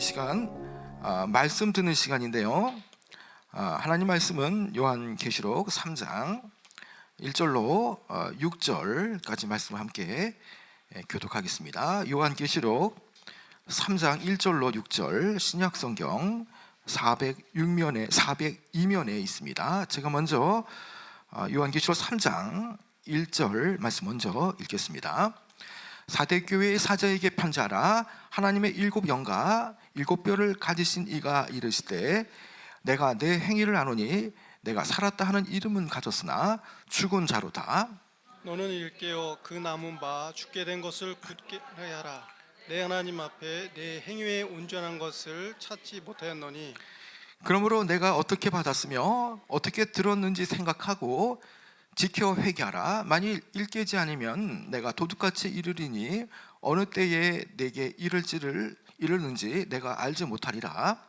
시간 말씀 듣는 시간인데요. 하나님 말씀은 요한계시록 3장 1절로 6절까지 말씀을 함께 교독하겠습니다. 요한계시록 3장 1절로 6절 신약성경 402면에 있습니다. 제가 먼저 요한계시록 3장 1절 말씀 먼저 읽겠습니다. 사대 교회의 사자에게 편지하라. 하나님의 일곱 영과 일곱 뼈를 가지신 이가 이르시되 내가 내 행위를 아노니 내가 살았다 하는 이름은 가졌으나 죽은 자로다. 너는 일깨어 그 남은 바 죽게 된 것을 굳게 하라. 내 하나님 앞에 내 행위에 온전한 것을 찾지 못하였노니 그러므로 내가 어떻게 받았으며 어떻게 들었는지 생각하고 지켜 회개하라. 만일 일깨지 않으면 내가 도둑같이 이르리니 어느 때에 내게 이르는지 내가 알지 못하리라.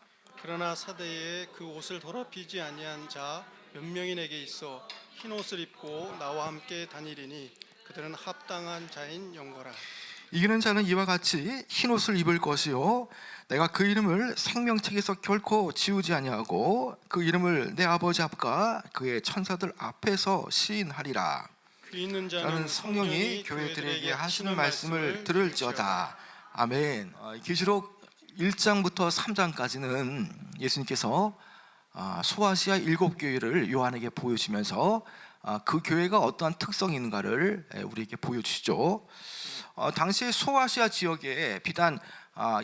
그러나 사대에 그 옷을 더럽히지 아니한 자 몇 명이 내게 있어 흰 옷을 입고 나와 함께 다니리니 그들은 합당한 자인 영거라. 이기는 자는 이와 같이 흰 옷을 입을 것이요 내가 그 이름을 생명책에서 결코 지우지 아니하고 그 이름을 내 아버지 앞과 그의 천사들 앞에서 시인하리라. 그 있는 나는 자는 성령이 교회들에게 하시는 말씀을 들을지어다. 아멘. 계시록 1장부터 3장까지는 예수님께서 소아시아 7교회를 요한에게 보여주시면서 그 교회가 어떠한 특성이 있는가를 우리에게 보여주시죠. 당시 소아시아 지역에 비단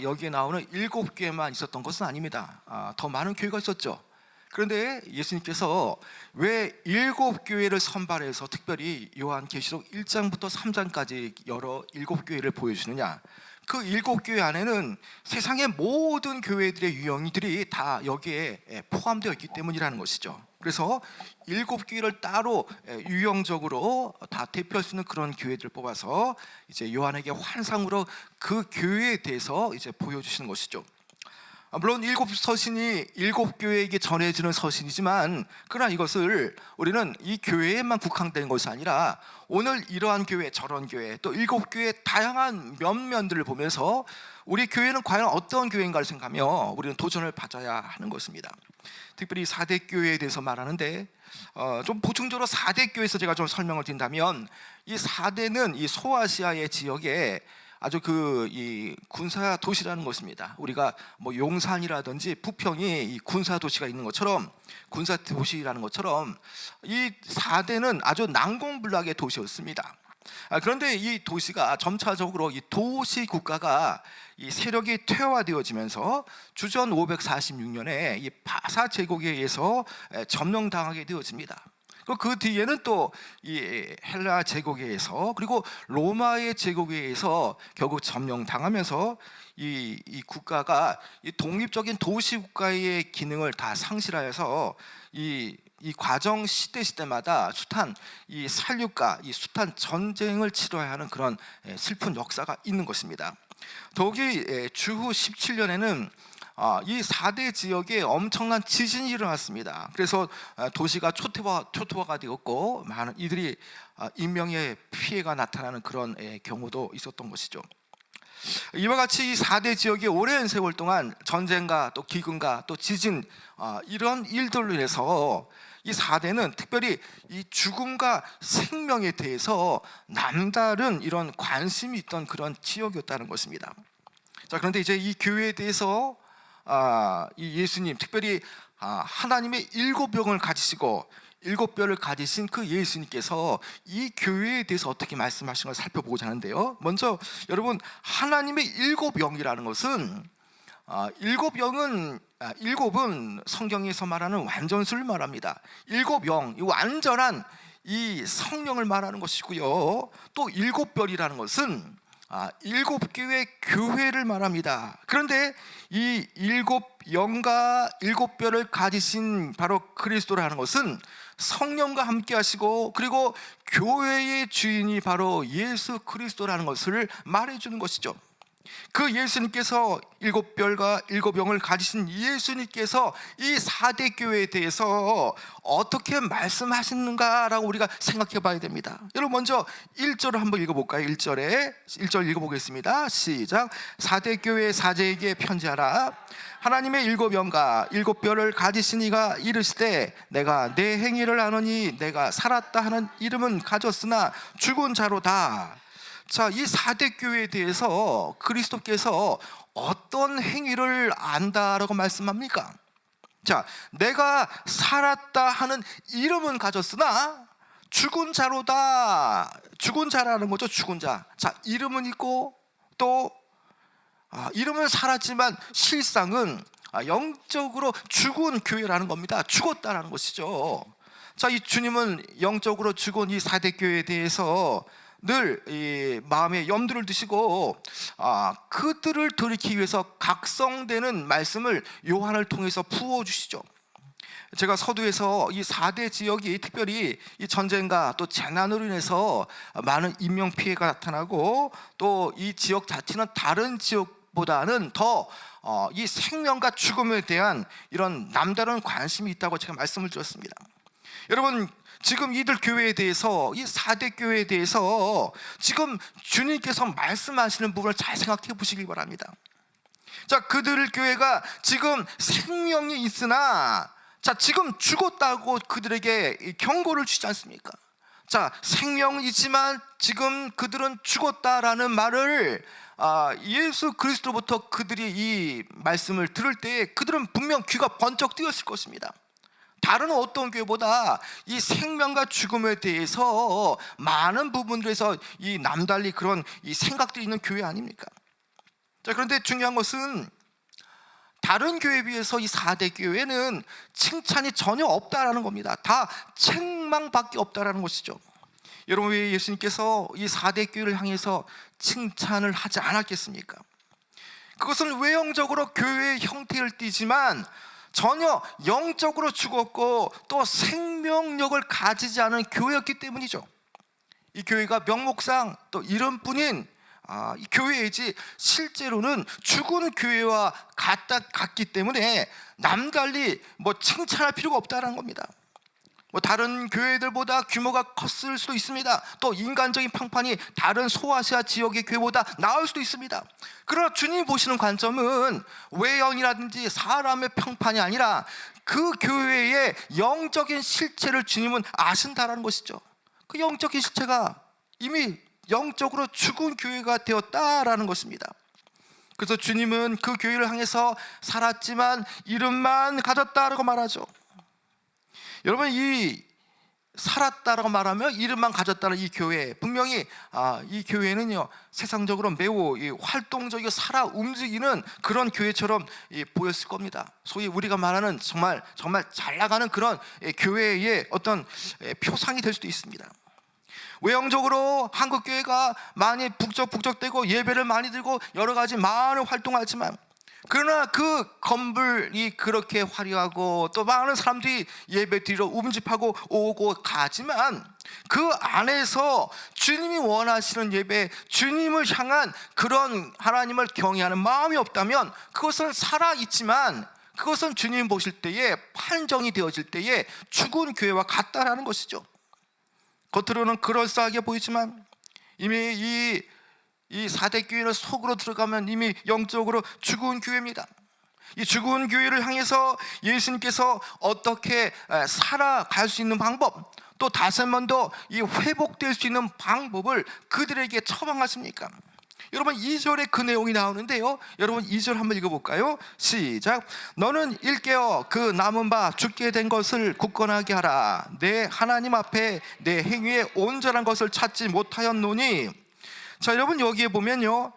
여기에 나오는 7교회만 있었던 것은 아닙니다. 더 많은 교회가 있었죠. 그런데 예수님께서 왜 7교회를 선발해서 특별히 요한계시록 1장부터 3장까지 여러 7교회를 보여주느냐? 그 7교회 안에는 세상의 모든 교회들의 유형들이 다 여기에 포함되어 있기 때문이라는 것이죠. 그래서 7교회를 따로 유형적으로 다 대표할 수 있는 그런 교회들을 뽑아서 이제 요한에게 환상으로 그 교회에 대해서 이제 보여주시는 것이죠. 물론 7서신이 7교회에게 전해지는 서신이지만 그러나 이것을 우리는 이 교회에만 국한된 것이 아니라 오늘 이러한 교회 저런 교회 또 7교회의 다양한 면면들을 보면서 우리 교회는 과연 어떤 교회인가를 생각하며 우리는 도전을 받아야 하는 것입니다. 특별히 4대 교회에 대해서 말하는데 좀 보충적으로 4대 교회에서 제가 좀 설명을 드린다면 이 4대는 이 소아시아의 지역에 아주 이 군사 도시라는 것입니다. 우리가 뭐 용산이라든지 부평이 이 군사 도시가 있는 것처럼 군사 도시라는 것처럼 이 4대는 아주 난공불락의 도시였습니다. 그런데 이 도시가 점차적으로 이 도시 국가가 이 세력이 퇴화되어지면서 주전 546년에 이 바사 제국에 의해서 점령당하게 되어집니다. 그 뒤에는 또 이 헬라 제국에 의해서 그리고 로마의 제국에 의해서 결국 점령당하면서 이 국가가 이 독립적인 도시 국가의 기능을 다 상실하여서 이 과정 시대마다 숱한 이 살육과 이 숱한 전쟁을 치러야 하는 그런 슬픈 역사가 있는 것입니다. 더욱이 주후 17년에는 이 4대 지역에 엄청난 지진이 일어났습니다. 그래서 도시가 초토화가 되었고 많은 이들이 인명의 피해가 나타나는 그런 경우도 있었던 것이죠. 이와 같이 이 4대 지역에 오랜 세월 동안 전쟁과 또 기근과 또 지진 이런 일들로 인해서 이 4대는 특별히 이 죽음과 생명에 대해서 남다른 이런 관심이 있던 그런 지역이었다는 것입니다. 자, 그런데 이제 이 교회에 대해서 이 예수님 특별히 하나님의 7영을 가지시고 7뼈를 가지신 그 예수님께서 이 교회에 대해서 어떻게 말씀하신 걸 살펴보고자 하는데요. 먼저 여러분 하나님의 7영이라는 것은 7은 성경에서 말하는 완전수를 말합니다. 7영, 이 완전한 이 성령을 말하는 것이고요. 또 7뼈이라는 것은 7교회 교회를 말합니다. 그런데 이 7영과 7뼈를 가지신 바로 그리스도라는 것은 성령과 함께 하시고 그리고 교회의 주인이 바로 예수 그리스도라는 것을 말해주는 것이죠. 그 예수님께서 일곱 별과 일곱 영을 가지신 예수님께서 이 4대 교회에 대해서 어떻게 말씀하시는가라고 우리가 생각해 봐야 됩니다. 여러분 먼저 1절을 한번 읽어볼까요? 1절 읽어보겠습니다. 시작. 4대 교회 사제에게 편지하라. 하나님의 일곱 영과 일곱 별을 가지신 이가 이르시되 내가 내 행위를 아노니 내가 살았다 하는 이름은 가졌으나 죽은 자로다. 자, 이 4대 교회에 대해서 그리스도께서 어떤 행위를 안다라고 말씀합니까? 자, 내가 살았다 하는 이름은 가졌으나 죽은 자로다. 죽은 자라는 거죠. 죽은 자. 자, 이름은 있고 또 이름은 살았지만 실상은 영적으로 죽은 교회라는 겁니다. 죽었다라는 것이죠. 자, 이 주님은 영적으로 죽은 이 4대 교회에 대해서 늘 이 마음에 염두를 두시고 그들을 돌이키기 위해서 각성되는 말씀을 요한을 통해서 부어주시죠. 제가 서두에서 이 4대 지역이 특별히 이 전쟁과 또 재난으로 인해서 많은 인명피해가 나타나고 또 이 지역 자체는 다른 지역보다는 더 이 생명과 죽음에 대한 이런 남다른 관심이 있다고 제가 말씀을 드렸습니다. 여러분 지금 이들 교회에 대해서 이 4대 교회에 대해서 지금 주님께서 말씀하시는 부분을 잘 생각해 보시기 바랍니다. 자, 그들 교회가 지금 생명이 있으나 자, 지금 죽었다고 그들에게 경고를 주지 않습니까? 자, 생명은 있지만 지금 그들은 죽었다라는 말을 예수 그리스도로부터 그들이 이 말씀을 들을 때 그들은 분명 귀가 번쩍 뜨였을 것입니다. 다른 어떤 교회보다 이 생명과 죽음에 대해서 많은 부분들에서 이 남달리 그런 이 생각들이 있는 교회 아닙니까? 자, 그런데 중요한 것은 다른 교회에 비해서 이 4대 교회는 칭찬이 전혀 없다라는 겁니다. 다 책망밖에 없다라는 것이죠. 여러분 왜 예수님께서 이 4대 교회를 향해서 칭찬을 하지 않았겠습니까? 그것은 외형적으로 교회의 형태를 띠지만 전혀 영적으로 죽었고 또 생명력을 가지지 않은 교회였기 때문이죠. 이 교회가 명목상 또 이름뿐인 이 교회이지 실제로는 죽은 교회와 같기 때문에 남달리 칭찬할 필요가 없다는 겁니다. 다른 교회들보다 규모가 컸을 수도 있습니다. 또 인간적인 평판이 다른 소아시아 지역의 교회보다 나을 수도 있습니다. 그러나 주님이 보시는 관점은 외형이라든지 사람의 평판이 아니라 그 교회의 영적인 실체를 주님은 아신다라는 것이죠. 그 영적인 실체가 이미 영적으로 죽은 교회가 되었다라는 것입니다. 그래서 주님은 그 교회를 향해서 살았지만 이름만 가졌다라고 말하죠. 여러분 이 살았다라고 말하면 이름만 가졌다는 이 교회 분명히 이 교회는요 세상적으로 매우 활동적이고 살아 움직이는 그런 교회처럼 보였을 겁니다. 소위 우리가 말하는 정말 잘 나가는 그런 교회의 어떤 표상이 될 수도 있습니다. 외형적으로 한국 교회가 많이 북적북적대고 예배를 많이 드리고 여러 가지 많은 활동하지만 그러나 그 건물이 그렇게 화려하고 또 많은 사람들이 예배 드리러 움집하고 오고 가지만 그 안에서 주님이 원하시는 예배, 주님을 향한 그런 하나님을 경외하는 마음이 없다면 그것은 살아있지만 그것은 주님 보실 때에 판정이 되어질 때에 죽은 교회와 같다라는 것이죠. 겉으로는 그럴싸하게 보이지만 이미 이 4대 교회는 속으로 들어가면 이미 영적으로 죽은 교회입니다. 이 죽은 교회를 향해서 예수님께서 어떻게 살아갈 수 있는 방법, 또 다시 한 번 더 이 회복될 수 있는 방법을 그들에게 처방하십니까? 여러분 2절에 그 내용이 나오는데요, 여러분 2절 한번 읽어볼까요? 시작. 너는 일깨어 그 남은 바 죽게 된 것을 굳건하게 하라. 내 하나님 앞에 내 행위에 온전한 것을 찾지 못하였노니. 자, 여러분 여기에 보면요,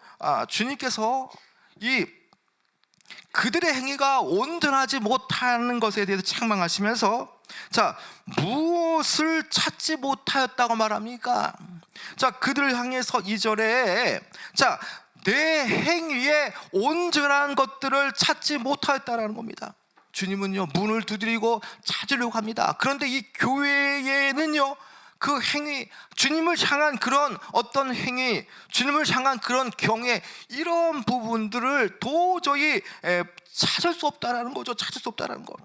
주님께서 이 그들의 행위가 온전하지 못하는 것에 대해서 책망하시면서 자, 무엇을 찾지 못하였다고 말합니까? 자, 그들을 향해서 2절에 자, 내 행위에 온전한 것들을 찾지 못하였다라는 겁니다. 주님은요 문을 두드리고 찾으려고 합니다. 그런데 이 교회에는요 그 행위, 주님을 향한 그런 어떤 행위, 주님을 향한 그런 경외, 이런 부분들을 도저히 찾을 수 없다라는 거죠. 찾을 수 없다라는 거.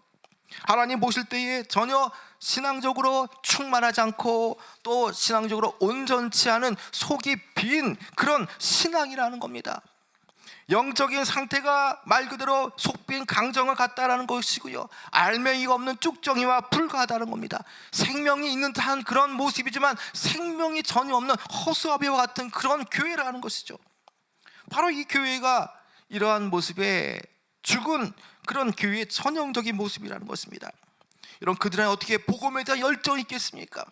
하나님 보실 때에 전혀 신앙적으로 충만하지 않고 또 신앙적으로 온전치 않은 속이 빈 그런 신앙이라는 겁니다. 영적인 상태가 말 그대로 속빈 강정을 같다라는 것이고요, 알맹이가 없는 쭉정이와 불과하다는 겁니다. 생명이 있는 듯한 그런 모습이지만 생명이 전혀 없는 허수아비와 같은 그런 교회라는 것이죠. 바로 이 교회가 이러한 모습의 죽은 그런 교회의 전형적인 모습이라는 것입니다. 여러분, 그들은 어떻게 복음에 대한 열정이 있겠습니까?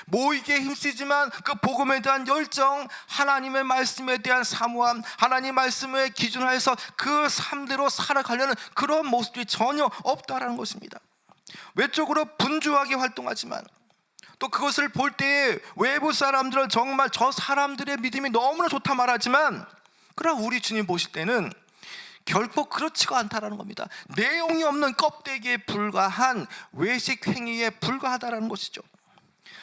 모이기에 힘쓰지만 그 복음에 대한 열정, 하나님의 말씀에 대한 사모함, 하나님 말씀의 기준을 해서 그 삶대로 살아가려는 그런 모습이 전혀 없다라는 것입니다. 외적으로 분주하게 활동하지만 또 그것을 볼 때에 외부 사람들은 정말 저 사람들의 믿음이 너무나 좋다 말하지만, 그러나 우리 주님 보실 때는 결코 그렇지가 않다라는 겁니다. 내용이 없는 껍데기에 불과한 외식 행위에 불과하다라는 것이죠.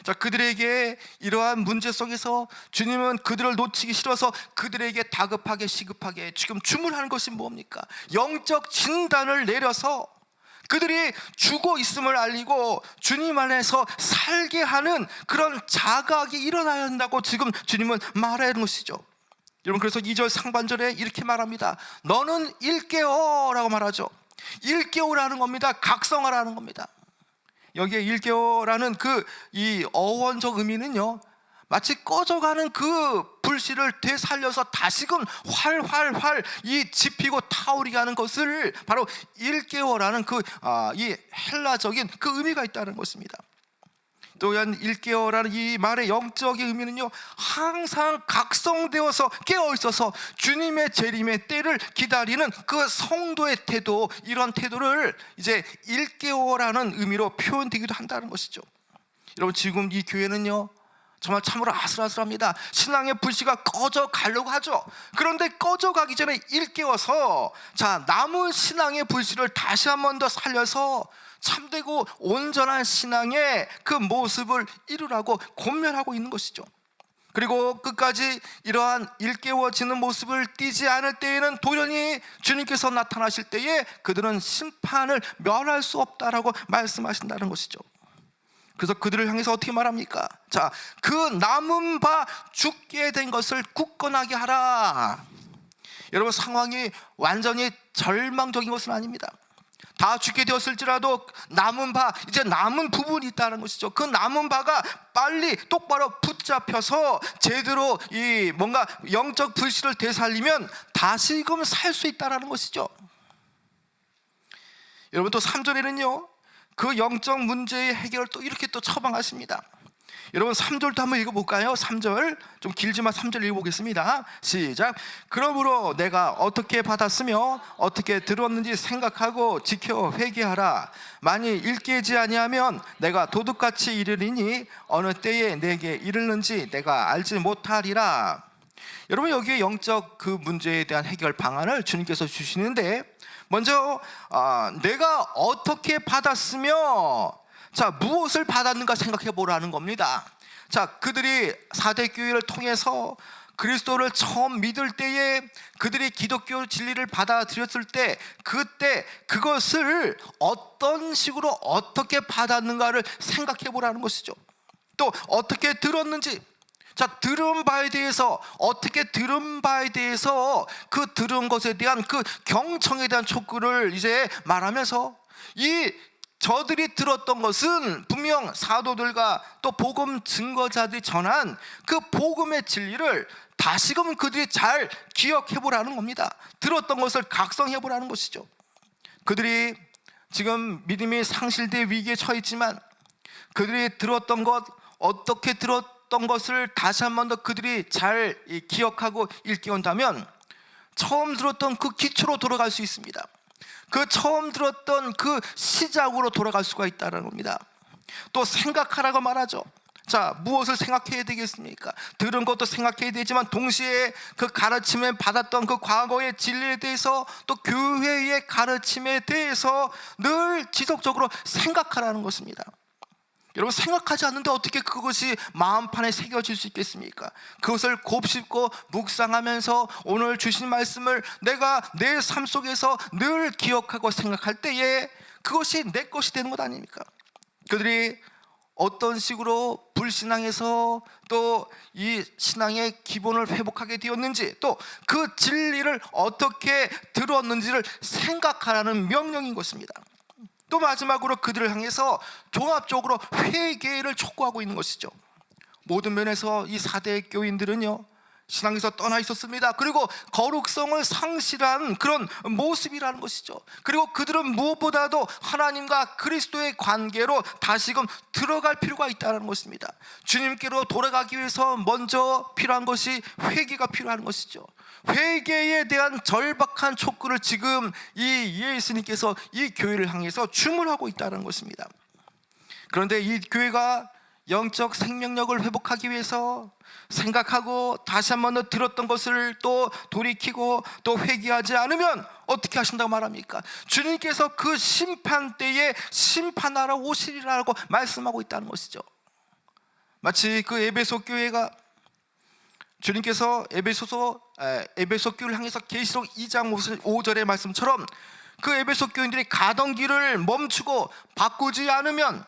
자, 그들에게 이러한 문제 속에서 주님은 그들을 놓치기 싫어서 그들에게 다급하게 시급하게 지금 주문하는 것이 뭡니까? 영적 진단을 내려서 그들이 죽어 있음을 알리고 주님 안에서 살게 하는 그런 자각이 일어나야 한다고 지금 주님은 말하는 것이죠. 여러분, 그래서 2절 상반절에 이렇게 말합니다. 너는 일깨어라고 말하죠. 일깨어라는 겁니다. 각성하라는 겁니다. 여기에 일깨어라는 이 어원적 의미는요, 마치 꺼져가는 그 불씨를 되살려서 다시금 활활활 이 지피고 타오르게 하는 것을 바로 일깨어라는 이 헬라적인 그 의미가 있다는 것입니다. 또한 일깨어라는 이 말의 영적인 의미는요, 항상 각성되어서 깨어있어서 주님의 재림의 때를 기다리는 그 성도의 태도, 이런 태도를 이제 일깨어라는 의미로 표현되기도 한다는 것이죠. 여러분, 지금 이 교회는요 정말 참으로 아슬아슬합니다. 신앙의 불씨가 꺼져 가려고 하죠. 그런데 꺼져 가기 전에 일깨워서 남은 신앙의 불씨를 다시 한 번 더 살려서 참되고 온전한 신앙의 그 모습을 이루라고 권면하고 있는 것이죠. 그리고 끝까지 이러한 일깨워지는 모습을 띠지 않을 때에는 도련히 주님께서 나타나실 때에 그들은 심판을 면할 수 없다라고 말씀하신다는 것이죠. 그래서 그들을 향해서 어떻게 말합니까? 그 남은 바 죽게 된 것을 굳건하게 하라. 여러분, 상황이 완전히 절망적인 것은 아닙니다. 다 죽게 되었을지라도 남은 바, 이제 남은 부분이 있다는 것이죠. 그 남은 바가 빨리 똑바로 붙잡혀서 제대로 이 뭔가 영적 불씨를 되살리면 다시금 살 수 있다는 것이죠. 여러분, 또 3절에는요 그 영적 문제의 해결을 또 이렇게 또 처방하십니다. 여러분, 3절도 한번 읽어볼까요? 3절, 좀 길지만 3절 읽어보겠습니다. 시작. 그러므로 내가 어떻게 받았으며 어떻게 들었는지 생각하고 지켜 회개하라. 만일 일깨지 아니하면 내가 도둑같이 이르리니 어느 때에 내게 이르는지 내가 알지 못하리라. 여러분, 여기에 영적 그 문제에 대한 해결 방안을 주님께서 주시는데, 먼저 내가 어떻게 받았으며 무엇을 받았는가 생각해 보라는 겁니다. 그들이 4대 교회를 통해서 그리스도를 처음 믿을 때에 그들이 기독교 진리를 받아들였을 때 그때 그것을 어떤 식으로 어떻게 받았는가를 생각해 보라는 것이죠. 또 어떻게 들었는지, 들은 바에 대해서, 어떻게 들은 바에 대해서 그 들은 것에 대한 그 경청에 대한 촉구를 이제 말하면서, 저들이 들었던 것은 분명 사도들과 또 복음 증거자들이 전한 그 복음의 진리를 다시금 그들이 잘 기억해 보라는 겁니다. 들었던 것을 각성해 보라는 것이죠. 그들이 지금 믿음이 상실될 위기에 처했지만 그들이 들었던 것, 어떻게 들었던 것을 다시 한 번 더 그들이 잘 기억하고 일깨운다면 처음 들었던 그 기초로 돌아갈 수 있습니다. 그 처음 들었던 그 시작으로 돌아갈 수가 있다는 겁니다. 또 생각하라고 말하죠. 무엇을 생각해야 되겠습니까? 들은 것도 생각해야 되지만 동시에 그 가르침에 받았던 그 과거의 진리에 대해서 또 교회의 가르침에 대해서 늘 지속적으로 생각하라는 것입니다. 여러분, 생각하지 않는데 어떻게 그것이 마음판에 새겨질 수 있겠습니까? 그것을 곱씹고 묵상하면서 오늘 주신 말씀을 내가 내 삶 속에서 늘 기억하고 생각할 때에 그것이 내 것이 되는 것 아닙니까? 그들이 어떤 식으로 불신앙에서 또 이 신앙의 기본을 회복하게 되었는지, 또 그 진리를 어떻게 들었는지를 생각하라는 명령인 것입니다. 또 마지막으로 그들을 향해서 종합적으로 회개를 촉구하고 있는 것이죠. 모든 면에서 이 4대 교인들은요, 신앙에서 떠나 있었습니다. 그리고 거룩성을 상실한 그런 모습이라는 것이죠. 그리고 그들은 무엇보다도 하나님과 그리스도의 관계로 다시금 들어갈 필요가 있다는 것입니다. 주님께로 돌아가기 위해서 먼저 필요한 것이 회개가 필요한 것이죠. 회개에 대한 절박한 촉구를 지금 이 예수님께서 이 교회를 향해서 주문하고 있다는 것입니다. 그런데 이 교회가 영적 생명력을 회복하기 위해서 생각하고 다시 한번 더 들었던 것을 또 돌이키고 또 회개하지 않으면 어떻게 하신다고 말합니까? 주님께서 그 심판 때에 심판하러 오시리라고 말씀하고 있다는 것이죠. 마치 그 에베소 교회가 주님께서 에베소 교회를 향해서 계시록 2장 5절의 말씀처럼 그 에베소 교인들이 가던 길을 멈추고 바꾸지 않으면,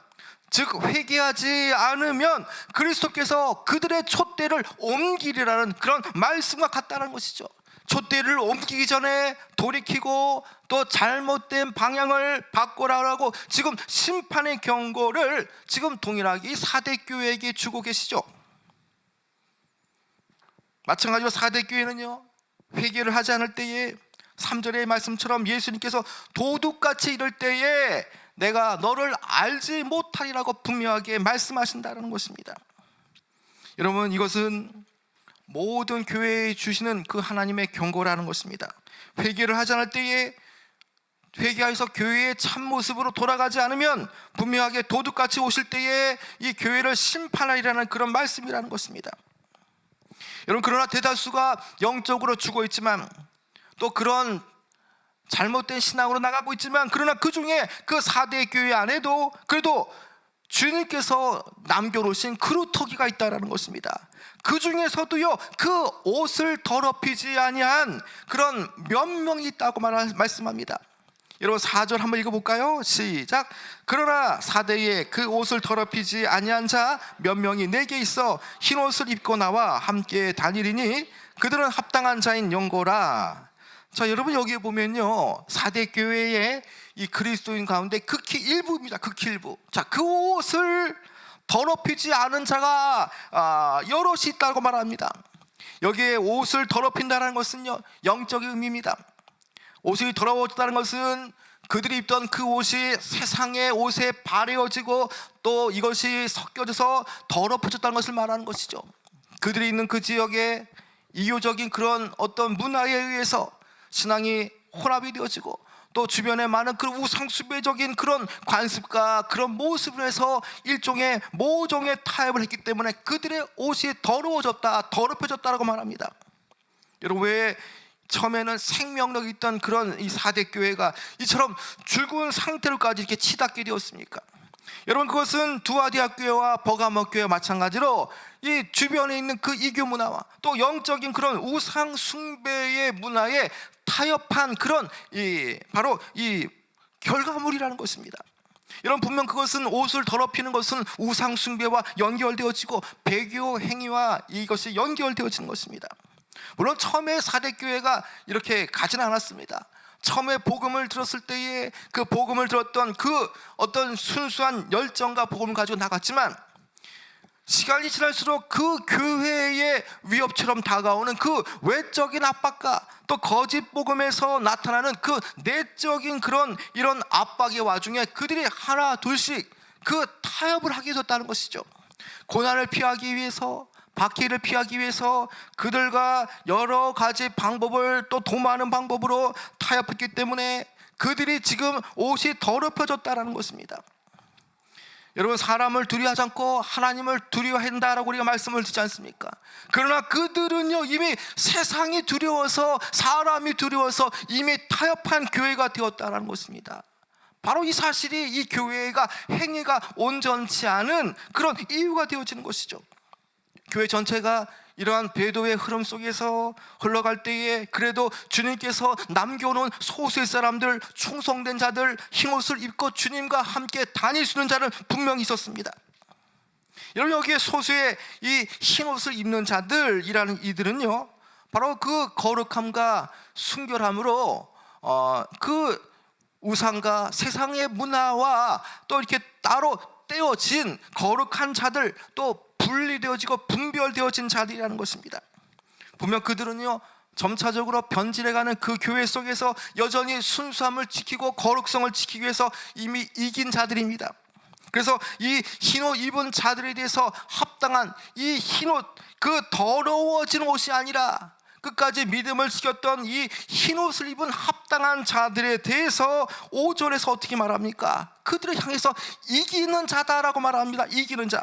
즉 회개하지 않으면 그리스도께서 그들의 촛대를 옮기리라는 그런 말씀과 같다는 것이죠. 촛대를 옮기기 전에 돌이키고 또 잘못된 방향을 바꾸라고 지금 심판의 경고를 지금 동일하게 이 4대 교회에게 주고 계시죠. 마찬가지로 4대 교회는요, 회개를 하지 않을 때에 3절의 말씀처럼 예수님께서 도둑같이 이럴 때에 내가 너를 알지 못하리라고 분명하게 말씀하신다는 것입니다. 여러분, 이것은 모든 교회에 주시는 그 하나님의 경고라는 것입니다. 회개를 하지 않을 때에, 회개하여서 교회의 참모습으로 돌아가지 않으면 분명하게 도둑같이 오실 때에 이 교회를 심판하리라는 그런 말씀이라는 것입니다. 여러분, 그러나 대다수가 영적으로 죽어 있지만 또 그런 잘못된 신앙으로 나가고 있지만, 그러나 그 중에 그 4대 교회 안에도 그래도 주님께서 남겨놓으신 그루터기가 있다는 것입니다. 그 중에서도요, 그 옷을 더럽히지 아니한 그런 몇 명이 있다고 말씀합니다. 여러분, 4절 한번 읽어볼까요? 시작. 그러나 4대에 그 옷을 더럽히지 아니한 자 몇 명이 내게 있어 흰 옷을 입고 나와 함께 다니리니 그들은 합당한 자인 영고라. 자, 여러분, 여기에 보면요, 4대 교회의 이 그리스도인 가운데 극히 일부입니다. 극히 일부. 자, 그 옷을 더럽히지 않은 자가 여럿이 있다고 말합니다. 여기에 옷을 더럽힌다는 것은요, 영적인 의미입니다. 옷이 더러워졌다는 것은 그들이 입던 그 옷이 세상의 옷에 발해어지고 또 이것이 섞여져서 더럽혀졌다는 것을 말하는 것이죠. 그들이 있는 그 지역에 이교적인 그런 어떤 문화에 의해서 신앙이 혼합이 되어지고 또 주변에 많은 그 우상숭배적인 그런 관습과 그런 모습을 해서 일종의 모종의 타협을 했기 때문에 그들의 옷이 더럽혀졌다라고 말합니다. 여러분, 왜 처음에는 생명력이 있던 그런 이 4대 교회가 이처럼 죽은 상태로까지 이렇게 치닫게 되었습니까? 여러분, 그것은 두아디아 교회와 버가모 교회와 마찬가지로 이 주변에 있는 그 이교 문화와 또 영적인 그런 우상 숭배의 문화에 타협한 그런 바로 이 결과물이라는 것입니다. 여러분, 분명 그것은 옷을 더럽히는 것은 우상 숭배와 연결되어지고 배교 행위와 이것이 연결되어지는 것입니다. 물론 처음에 4대 교회가 이렇게 가지는 않았습니다. 처음에 복음을 들었을 때에 그 복음을 들었던 그 어떤 순수한 열정과 복음을 가지고 나갔지만, 시간이 지날수록 그 교회의 위협처럼 다가오는 그 외적인 압박과 또 거짓 복음에서 나타나는 그 내적인 그런 이런 압박의 와중에 그들이 하나 둘씩 그 타협을 하게 됐다는 것이죠. 고난을 피하기 위해서, 박해를 피하기 위해서 그들과 여러 가지 방법을 또 도모하는 방법으로 타협했기 때문에 그들이 지금 옷이 더럽혀졌다는 것입니다. 여러분, 사람을 두려워하지 않고 하나님을 두려워한다라고 우리가 말씀을 듣지 않습니까? 그러나 그들은요, 이미 세상이 두려워서, 사람이 두려워서 이미 타협한 교회가 되었다는 것입니다. 바로 이 사실이 이 교회가 행위가 온전치 않은 그런 이유가 되어지는 것이죠. 교회 전체가 이러한 배도의 흐름 속에서 흘러갈 때에 그래도 주님께서 남겨놓은 소수의 사람들, 충성된 자들, 흰옷을 입고 주님과 함께 다닐 수 있는 자는 분명히 있었습니다. 여러분, 여기에 소수의 이 흰옷을 입는 자들이라는 이들은요, 바로 그 거룩함과 순결함으로 그 우상과 세상의 문화와 또 이렇게 따로 떼어진 거룩한 자들, 또 분리되어지고 분별되어진 자들이라는 것입니다. 분명 그들은요, 점차적으로 변질해가는 그 교회 속에서 여전히 순수함을 지키고 거룩성을 지키기 위해서 이미 이긴 자들입니다. 그래서 이 흰옷 입은 자들에 대해서 합당한 이 흰옷, 그 더러워진 옷이 아니라 끝까지 믿음을 지켰던 이 흰옷을 입은 합당한 자들에 대해서 5절에서 어떻게 말합니까? 그들을 향해서 이기는 자다라고 말합니다. 이기는 자.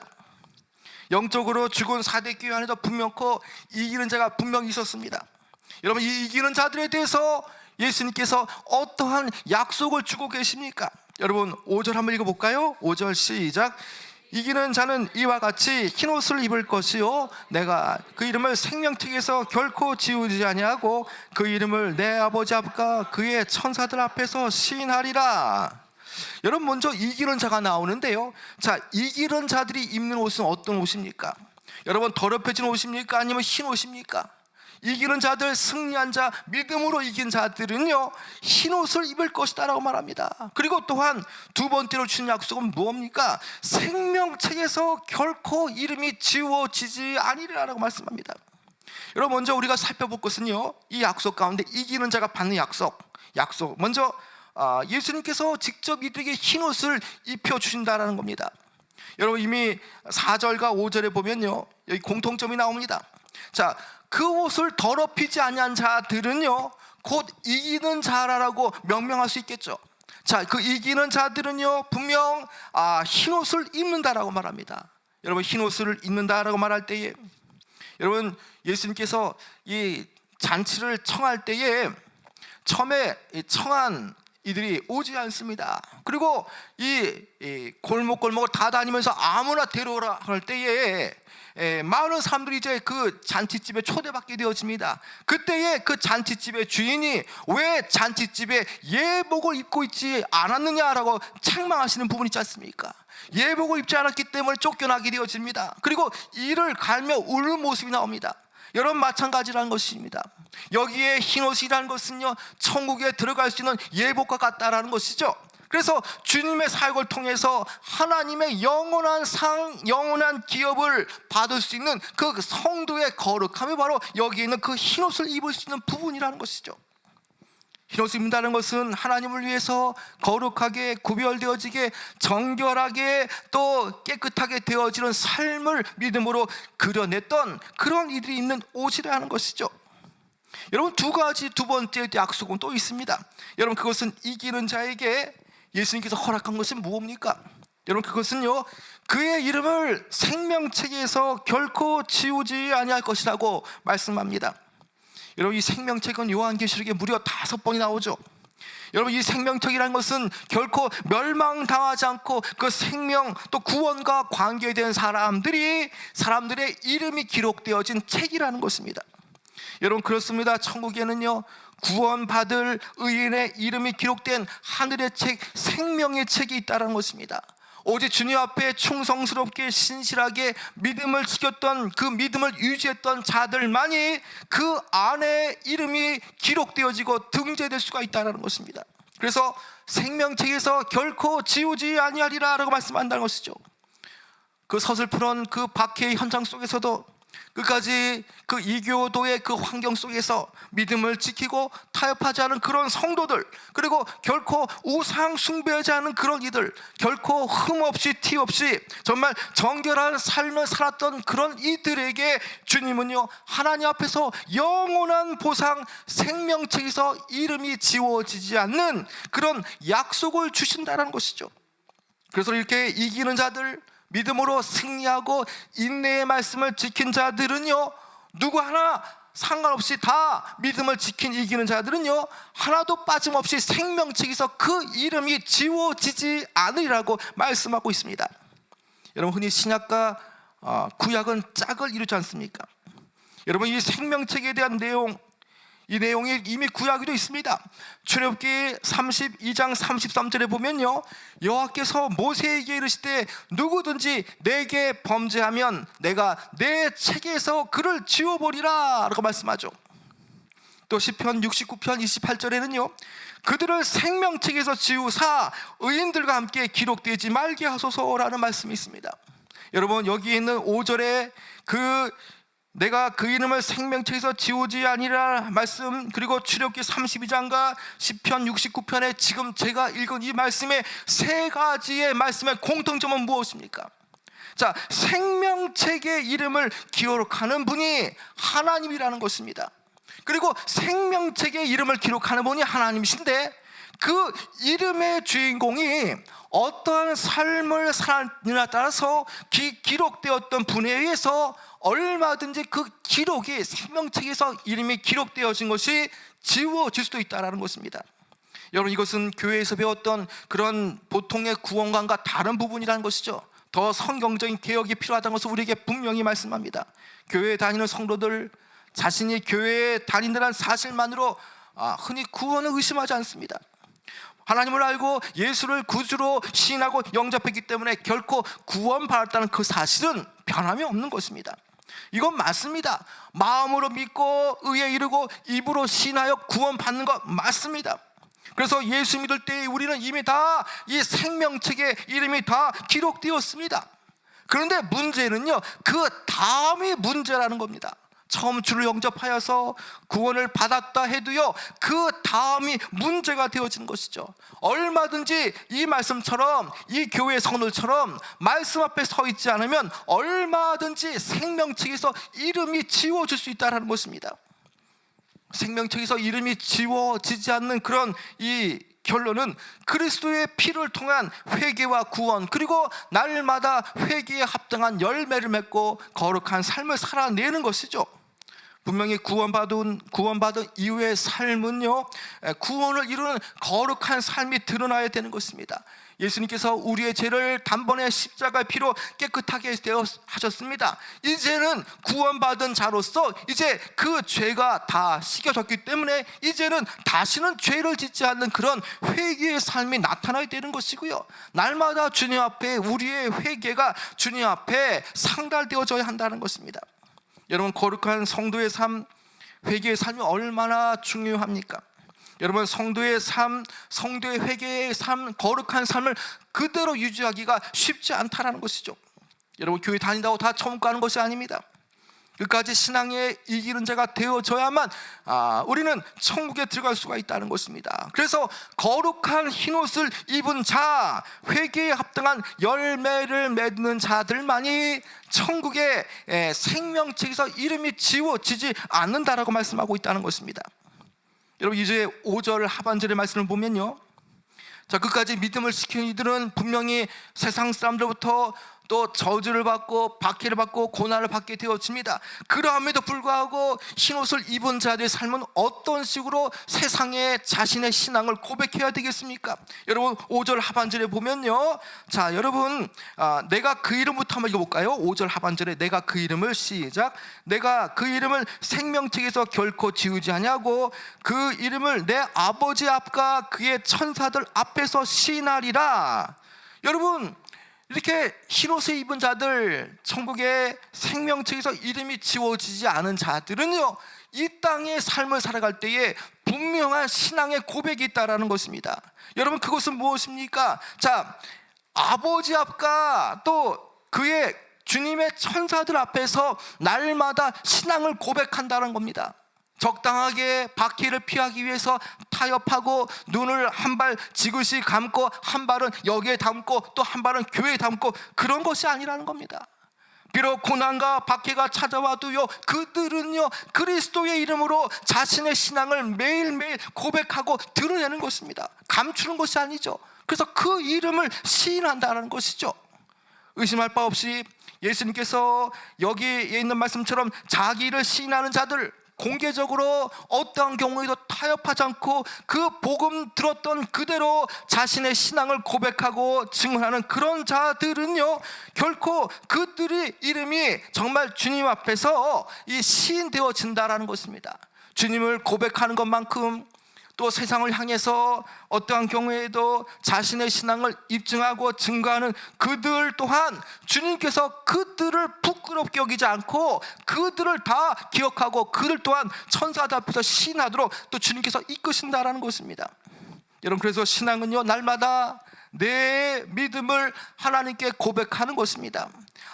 영적으로 죽은 4대 교회 안에도 분명코 이기는 자가 분명히 있었습니다. 여러분, 이 이기는 자들에 대해서 예수님께서 어떠한 약속을 주고 계십니까? 여러분, 5절 한번 읽어볼까요? 5절 시작. 이기는 자는 이와 같이 흰옷을 입을 것이요 내가 그 이름을 생명책에서 결코 지우지 아니하고 그 이름을 내 아버지 앞과 그의 천사들 앞에서 시인하리라. 여러분, 먼저 이기는 자가 나오는데요, 자, 이기는 자들이 입는 옷은 어떤 옷입니까? 여러분, 더럽혀진 옷입니까? 아니면 흰 옷입니까? 이기는 자들, 승리한 자, 믿음으로 이긴 자들은요, 흰옷을 입을 것이다 라고 말합니다. 그리고 또한 두 번째로 주신 약속은 무엇입니까? 생명책에서 결코 이름이 지워지지 아니리라고 말씀합니다. 여러분, 먼저 우리가 살펴볼 것은요, 이 약속 가운데 이기는 자가 받는 약속 먼저 예수님께서 직접 이들에게 흰옷을 입혀주신다는 겁니다. 여러분, 이미 4절과 5절에 보면요, 여기 공통점이 나옵니다. 자, 그 옷을 더럽히지 아니한 자들은요, 곧 이기는 자라고 명명할 수 있겠죠. 자, 그 이기는 자들은요, 분명 흰옷을 입는다라고 말합니다. 여러분, 흰옷을 입는다라고 말할 때에, 여러분, 예수님께서 이 잔치를 청할 때에 처음에 청한 이들이 오지 않습니다. 그리고 이 골목골목을 다 다니면서 아무나 데려오라 할 때에 많은 사람들이 이제 그 잔치집에 초대받게 되어집니다. 그때에 그 잔치집의 주인이 왜 잔치집에 예복을 입고 있지 않았느냐라고 책망하시는 부분이 있지 않습니까? 예복을 입지 않았기 때문에 쫓겨나게 되어집니다. 그리고 이를 갈며 우는 모습이 나옵니다. 여러분, 마찬가지라는 것입니다. 여기에 흰옷이라는 것은요, 천국에 들어갈 수 있는 예복과 같다라는 것이죠. 그래서 주님의 사역을 통해서 하나님의 영원한 영원한 기업을 받을 수 있는 그 성도의 거룩함이 바로 여기에 있는 그 흰옷을 입을 수 있는 부분이라는 것이죠. 흰옷을 입는다는 것은 하나님을 위해서 거룩하게 구별되어지게 정결하게 또 깨끗하게 되어지는 삶을 믿음으로 그려냈던 그런 이들이 입는 옷이라는 것이죠. 여러분, 두 번째 약속은 또 있습니다. 여러분, 그것은 이기는 자에게 예수님께서 허락한 것은 무엇입니까? 여러분, 그것은요, 그의 이름을 생명책에서 결코 지우지 아니할 것이라고 말씀합니다. 여러분, 이 생명책은 요한계시록에 무려 5번이 나오죠. 여러분, 이 생명책이라는 것은 결코 멸망당하지 않고 그 생명 또 구원과 관계된 사람들의 이름이 기록되어진 책이라는 것입니다. 여러분, 그렇습니다. 천국에는요, 구원받을 의인의 이름이 기록된 하늘의 책, 생명의 책이 있다는 것입니다. 오직 주님 앞에 충성스럽게 신실하게 믿음을 지켰던, 그 믿음을 유지했던 자들만이 그 안에 이름이 기록되어지고 등재될 수가 있다는 것입니다. 그래서 생명책에서 결코 지우지 아니하리라 라고 말씀한다는 것이죠. 그 서슬프런 그 박해의 현장 속에서도 끝까지 그 이교도의 그 환경 속에서 믿음을 지키고 타협하지 않은 그런 성도들, 그리고 결코 우상 숭배하지 않은 그런 이들, 결코 흠 없이 티 없이 정말 정결한 삶을 살았던 그런 이들에게 주님은요, 하나님 앞에서 영원한 보상, 생명책에서 이름이 지워지지 않는 그런 약속을 주신다는 것이죠. 그래서 이렇게 이기는 자들, 믿음으로 승리하고 인내의 말씀을 지킨 자들은요, 누구 하나 상관없이 다 믿음을 지킨 이기는 자들은요, 하나도 빠짐없이 생명책에서 그 이름이 지워지지 않으리라고 말씀하고 있습니다. 여러분, 흔히 신약과 구약은 짝을 이루지 않습니까? 여러분, 이 생명책에 대한 내용, 이 내용이 이미 구약에도 있습니다. 출애굽기 32장 33절에 보면요, 여호와께서 모세에게 이르시되 누구든지 내게 범죄하면 내가 내 책에서 그를 지워버리라 라고 말씀하죠. 또 시편 69편 28절에는요, 그들을 생명책에서 지우사 의인들과 함께 기록되지 말게 하소서라는 말씀이 있습니다. 여러분, 여기 있는 5절에 내가 그 이름을 생명책에서 지우지 아니라 말씀, 그리고 출애굽기 32장과 시편 69편에 지금 제가 읽은 이 말씀의 세 가지의 말씀의 공통점은 무엇입니까? 자, 생명책의 이름을 기록하는 분이 하나님이라는 것입니다. 그리고 생명책의 이름을 기록하는 분이 하나님이신데, 그 이름의 주인공이 어떠한 삶을 살았느냐에 따라서 기록되었던 분에 의해서 얼마든지 그 기록이 생명책에서 이름이 기록되어진 것이 지워질 수도 있다는 것입니다. 여러분, 이것은 교회에서 배웠던 그런 보통의 구원관과 다른 부분이라는 것이죠. 더 성경적인 개혁이 필요하다는 것을 우리에게 분명히 말씀합니다. 교회에 다니는 성도들, 자신이 교회에 다닌다는 사실만으로 흔히 구원을 의심하지 않습니다. 하나님을 알고 예수를 구주로 시인하고 영접했기 때문에 결코 구원받았다는 그 사실은 변함이 없는 것입니다. 이건 맞습니다. 마음으로 믿고 의에 이르고 입으로 시인하여 구원받는 것 맞습니다. 그래서 예수 믿을 때 우리는 이미 다 이 생명책에 이름이 다 기록되었습니다. 그런데 문제는요, 그 다음이 문제라는 겁니다. 처음 주를 영접하여서 구원을 받았다 해도요, 그 다음이 문제가 되어지는 것이죠. 얼마든지 이 말씀처럼, 이 교회 성도처럼 말씀 앞에 서 있지 않으면 얼마든지 생명책에서 이름이 지워질 수 있다는 것입니다. 생명책에서 이름이 지워지지 않는 그런 이 결론은 그리스도의 피를 통한 회개와 구원, 그리고 날마다 회개에 합당한 열매를 맺고 거룩한 삶을 살아내는 것이죠. 분명히 구원받은 이후의 삶은요, 구원을 이루는 거룩한 삶이 드러나야 되는 것입니다. 예수님께서 우리의 죄를 단번에 십자가의 피로 깨끗하게 하셨습니다. 이제는 구원받은 자로서 이제 그 죄가 다 씻겨졌기 때문에 이제는 다시는 죄를 짓지 않는 그런 회개의 삶이 나타나야 되는 것이고요, 날마다 주님 앞에 우리의 회개가 주님 앞에 상달되어져야 한다는 것입니다. 여러분, 거룩한 성도의 삶, 회개의 삶이 얼마나 중요합니까? 여러분, 성도의 삶, 성도의 회개의 삶, 거룩한 삶을 그대로 유지하기가 쉽지 않다는 것이죠. 여러분, 교회 다닌다고 다 천국 가는 것이 아닙니다. 끝까지 신앙에 이기는 자가 되어져야만 우리는 천국에 들어갈 수가 있다는 것입니다. 그래서 거룩한 흰옷을 입은 자, 회개에 합당한 열매를 맺는 자들만이 천국의 생명책에서 이름이 지워지지 않는다라고 말씀하고 있다는 것입니다. 여러분, 이제 5절 하반절의 말씀을 보면요, 자, 끝까지 믿음을 지키는 이들은 분명히 세상 사람들로부터 또 저주를 받고 박해를 받고 고난을 받게 되어집니다. 그러함에도 불구하고 흰옷을 입은 자들의 삶은 어떤 식으로 세상에 자신의 신앙을 고백해야 되겠습니까? 여러분, 5절 하반절에 보면요, 자, 여러분, 내가 그 이름부터 한번 읽어볼까요? 5절 하반절에 내가 그 이름을, 시작, 내가 그 이름을 생명책에서 결코 지우지 아니하고 그 이름을 내 아버지 앞과 그의 천사들 앞에서 시인하리라. 여러분, 이렇게 흰옷을 입은 자들, 천국의 생명책에서 이름이 지워지지 않은 자들은요, 이 땅의 삶을 살아갈 때에 분명한 신앙의 고백이 있다라는 것입니다. 여러분, 그것은 무엇입니까? 자, 아버지 앞과 또 그의 주님의 천사들 앞에서 날마다 신앙을 고백한다는 겁니다. 적당하게 박해를 피하기 위해서 타협하고 눈을 한 발 지그시 감고 한 발은 여기에 담고 또 한 발은 교회에 담고 그런 것이 아니라는 겁니다. 비록 고난과 박해가 찾아와도요, 그들은요 그리스도의 이름으로 자신의 신앙을 매일매일 고백하고 드러내는 것입니다. 감추는 것이 아니죠. 그래서 그 이름을 시인한다는 것이죠. 의심할 바 없이 예수님께서 여기에 있는 말씀처럼 자기를 시인하는 자들, 공개적으로 어떠한 경우에도 타협하지 않고 그 복음 들었던 그대로 자신의 신앙을 고백하고 증언하는 그런 자들은요, 결코 그들의 이름이 정말 주님 앞에서 이 시인되어진다라는 것입니다. 주님을 고백하는 것만큼 또 세상을 향해서 어떠한 경우에도 자신의 신앙을 입증하고 증거하는 그들 또한 주님께서 그들을 부끄럽게 여기지 않고 그들을 다 기억하고 그들 또한 천사들 앞에서 시인하도록 또 주님께서 이끄신다라는 것입니다. 여러분, 그래서 신앙은요, 날마다 내 믿음을 하나님께 고백하는 것입니다.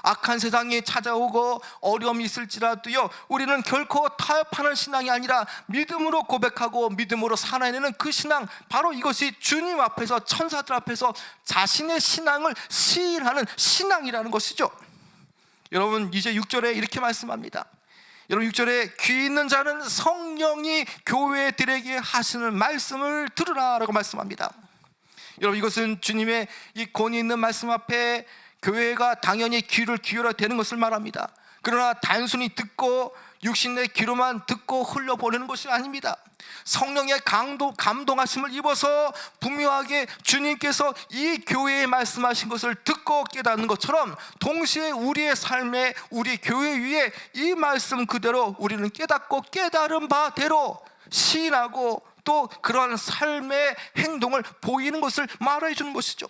악한 세상이 찾아오고 어려움이 있을지라도요, 우리는 결코 타협하는 신앙이 아니라 믿음으로 고백하고 믿음으로 살아내는 그 신앙, 바로 이것이 주님 앞에서 천사들 앞에서 자신의 신앙을 시인하는 신앙이라는 것이죠. 여러분, 이제 6절에 이렇게 말씀합니다. 여러분, 6절에 귀 있는 자는 성령이 교회들에게 하시는 말씀을 들으라 라고 말씀합니다. 여러분, 이것은 주님의 이 권위 있는 말씀 앞에 교회가 당연히 귀를 기울여야 되는 것을 말합니다. 그러나 단순히 듣고 육신의 귀로만 듣고 흘려보내는 것이 아닙니다. 성령의 감동하심을 입어서 분명하게 주님께서 이 교회에 말씀하신 것을 듣고 깨닫는 것처럼 동시에 우리의 삶에, 우리 교회 위에 이 말씀 그대로 우리는 깨닫고 깨달은 바대로 시인하고 또 그러한 삶의 행동을 보이는 것을 말해 주는 것이죠.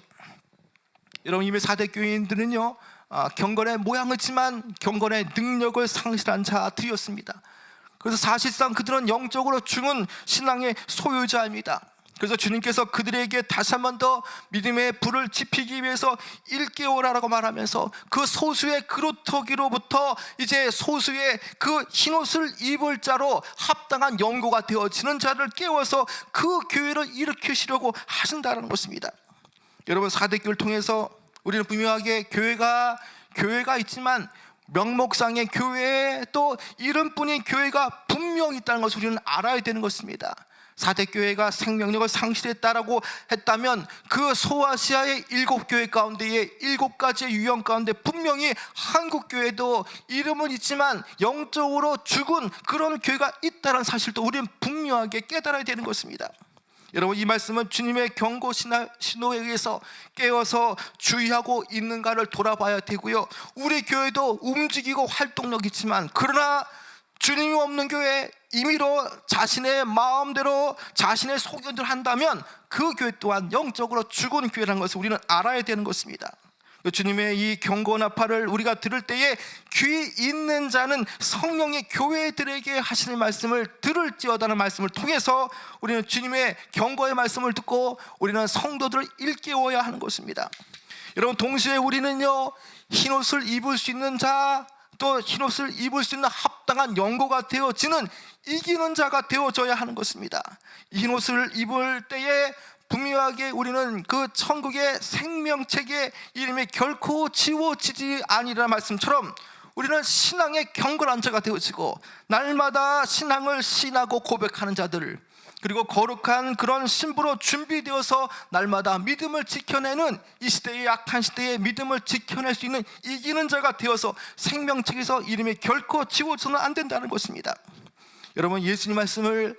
여러분, 이미 4대 교인들은요, 경건의 모양을 지만 경건의 능력을 상실한 자들이었습니다. 그래서 사실상 그들은 영적으로 죽은 신앙의 소유자입니다. 그래서 주님께서 그들에게 다시 한 번 더 믿음의 불을 지피기 위해서 일깨워라라고 말하면서 그 소수의 그루터기로부터 이제 소수의 그 흰옷을 입을 자로 합당한 연고가 되어지는 자를 깨워서 그 교회를 일으키시려고 하신다는 것입니다. 여러분, 4대 교회를 통해서 우리는 분명하게 교회가 있지만 명목상의 교회, 또 이름뿐인 교회가 분명히 있다는 것을 우리는 알아야 되는 것입니다. 4대 교회가 생명력을 상실했다라고 했다면 그 소아시아의 7교회 가운데에 7가지의 유형 가운데 분명히 한국교회도 이름은 있지만 영적으로 죽은 그런 교회가 있다는 사실도 우리는 분명하게 깨달아야 되는 것입니다. 여러분, 이 말씀은 주님의 경고 신호에 의해서 깨어서 주의하고 있는가를 돌아봐야 되고요, 우리 교회도 움직이고 활동력 있지만 그러나 주님이 없는 교회, 임의로 자신의 마음대로 자신의 소견대로 한다면 그 교회 또한 영적으로 죽은 교회라는 것을 우리는 알아야 되는 것입니다. 주님의 이 경고 나팔을 우리가 들을 때에 귀 있는 자는 성령이 교회들에게 하시는 말씀을 들을지어다는 말씀을 통해서 우리는 주님의 경고의 말씀을 듣고 우리는 성도들을 일깨워야 하는 것입니다. 여러분, 동시에 우리는요, 흰옷을 입을 수 있는 자, 또 흰옷을 입을 수 있는 합당한 연고가 되어지는 이기는 자가 되어져야 하는 것입니다. 이 흰옷을 입을 때에 분명하게 우리는 그 천국의 생명책의 이름이 결코 지워지지 아니라는 말씀처럼 우리는 신앙의 경건한 자가 되어지고 날마다 신앙을 시인하고 고백하는 자들, 그리고 거룩한 그런 신부로 준비되어서 날마다 믿음을 지켜내는 이 시대의 악한 시대의 믿음을 지켜낼 수 있는 이기는 자가 되어서 생명책에서 이름이 결코 지워져서는 안 된다는 것입니다. 여러분, 예수님 말씀을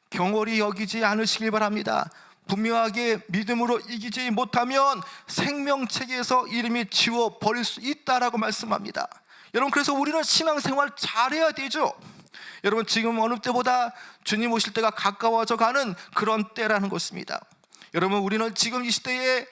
경홀히 여기지 않으시길 바랍니다. 분명하게 믿음으로 이기지 못하면 생명책에서 이름이 지워버릴 수 있다라고 말씀합니다. 여러분, 그래서 우리는 신앙생활 잘해야 되죠. 여러분, 지금 어느 때보다 주님 오실 때가 가까워져 가는 그런 때라는 것입니다. 여러분, 우리는 지금 이 시대에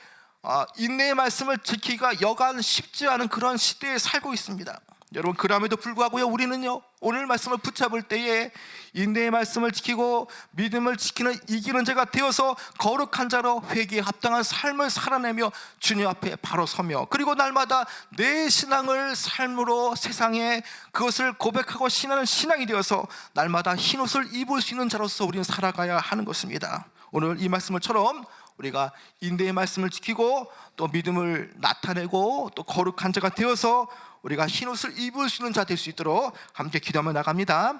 인내의 말씀을 지키기가 여간 쉽지 않은 그런 시대에 살고 있습니다. 여러분, 그럼에도 불구하고요, 우리는요, 오늘 말씀을 붙잡을 때에 인내의 말씀을 지키고 믿음을 지키는 이기는 자가 되어서 거룩한 자로 회개에 합당한 삶을 살아내며 주님 앞에 바로 서며, 그리고 날마다 내 신앙을 삶으로 세상에 그것을 고백하고 신하는 신앙이 되어서 날마다 흰옷을 입을 수 있는 자로서 우리는 살아가야 하는 것입니다. 오늘 이 말씀을처럼 우리가 인내의 말씀을 지키고 또 믿음을 나타내고 또 거룩한 자가 되어서 우리가 흰옷을 입을 수 있는 자 될 수 있도록 함께 기도하며 나갑니다.